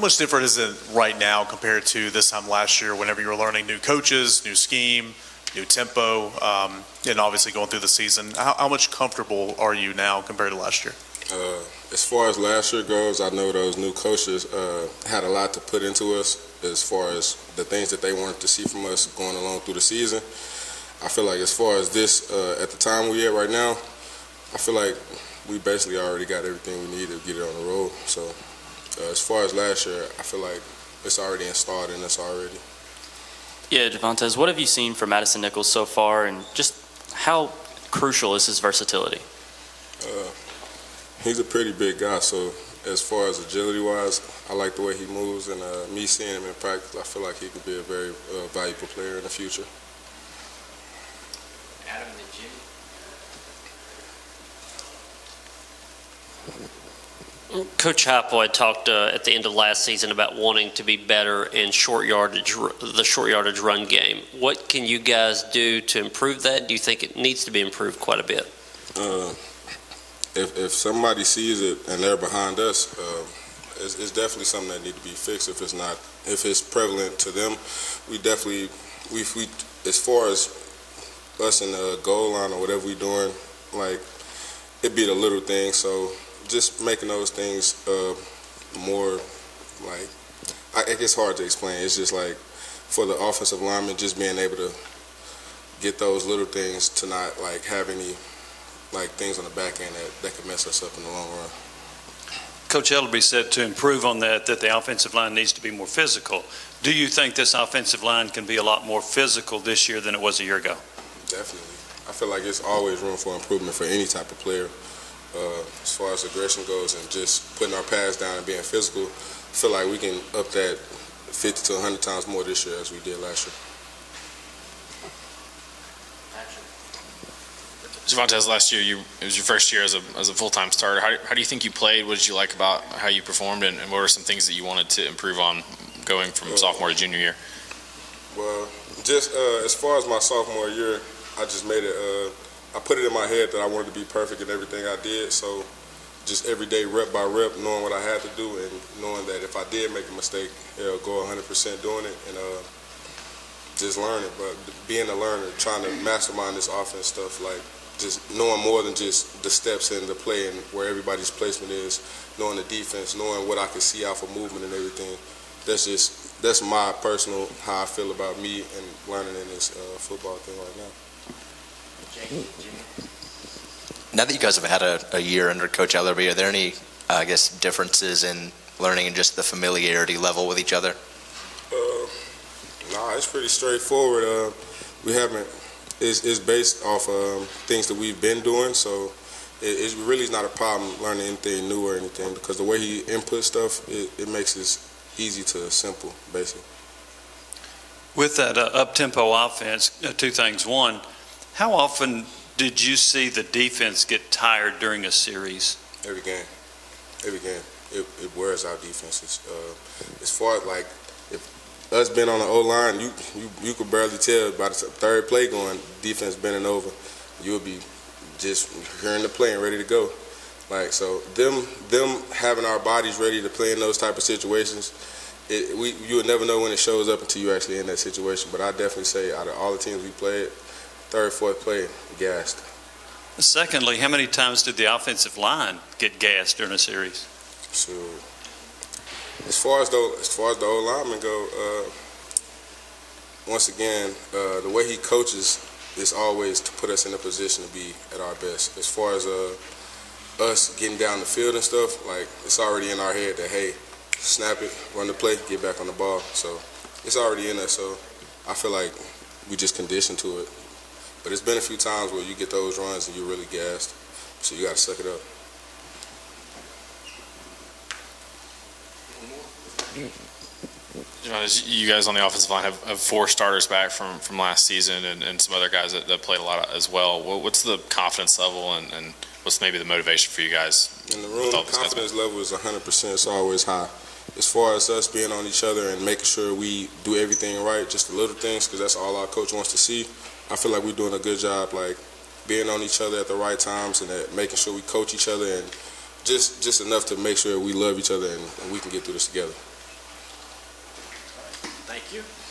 much different is it right now compared to this time last year whenever you were learning new coaches, new scheme, new tempo, and obviously going through the season? How much comfortable are you now compared to last year? As far as last year goes, I know those new coaches had a lot to put into us as far as the things that they wanted to see from us going along through the season. I feel like as far as this, at the time we're at right now, I feel like we basically already got everything we need to get it on the road. So as far as last year, I feel like it's already installed in us already. Yeah, Javontez, what have you seen from Madison Nichols so far, and just how crucial is his versatility? He's a pretty big guy, so as far as agility-wise, I like the way he moves, and me seeing him in practice, I feel like he could be a very valuable player in the future. Adam and Jimmy. Coach Heupel had talked at the end of last season about wanting to be better in the short yardage run game. What can you guys do to improve that? Do you think it needs to be improved quite a bit? If somebody sees it and they're behind us, it's definitely something that needs to be fixed. If it's prevalent to them, we as far as us in the goal line or whatever we're doing, like, it'd be the little things. So just making those things more, like, it's hard to explain. It's just like for the offensive lineman, just being able to get those little things to not like have any like things on the back end that could mess us up in the long run. Coach Ellerby said to improve on that the offensive line needs to be more physical. Do you think this offensive line can be a lot more physical this year than it was a year ago? Definitely. I feel like it's always room for improvement for any type of player. As far as aggression goes and just putting our pads down and being physical, I feel like we can up that 50 to 100 times more this year as we did last year. Javontez, last year it was your first year as a full-time starter. How do you think you played? What did you like about how you performed, and what were some things that you wanted to improve on going from sophomore to junior year? Well, just as far as my sophomore year, I just made it. I put it in my head that I wanted to be perfect in everything I did. So just every day, rep by rep, knowing what I had to do and knowing that if I did make a mistake, go 100% doing it and just learning. But being a learner, trying to mastermind this offense stuff, like, just knowing more than just the steps in the play and where everybody's placement is, knowing the defense, knowing what I can see out for movement and everything. That's my personal, how I feel about me and learning in this football thing right now. Now that you guys have had a year under Coach Ellerby, are there any, differences in learning and just the familiarity level with each other? Nah, it's pretty straightforward. We haven't. It's based off things that we've been doing, so it really is not a problem learning anything new or anything because the way he inputs stuff, it makes it easy to simple, basically. With that up-tempo offense, two things. One, how often did you see the defense get tired during a series? Every game. It wears out defenses. As far as like, if us being on the O-line, you could barely tell by the third play going, defense bending over, you would be just hearing the play and ready to go. Like, so them having our bodies ready to play in those type of situations, you would never know when it shows up until you're actually in that situation. But I definitely say out of all the teams we played, third, fourth play, gassed. Secondly, how many times did the offensive line get gassed during a series? So, as far as the old linemen go, once again, the way he coaches is always to put us in a position to be at our best. As far as us getting down the field and stuff, like, it's already in our head that, hey, snap it, run the play, get back on the ball. So it's already in us. So I feel like we just conditioned to it. But it's been a few times where you get those runs and you're really gassed. So you got to suck it up. You guys on the offensive line have 4 starters back from last season and some other guys that played a lot as well. What's the confidence level and what's maybe the motivation for you guys? In the room, the confidence level is 100%. It's always high. As far as us being on each other and making sure we do everything right, just the little things, because that's all our coach wants to see, I feel like we're doing a good job, like being on each other at the right times and making sure we coach each other and just enough to make sure we love each other and we can get through this together. you.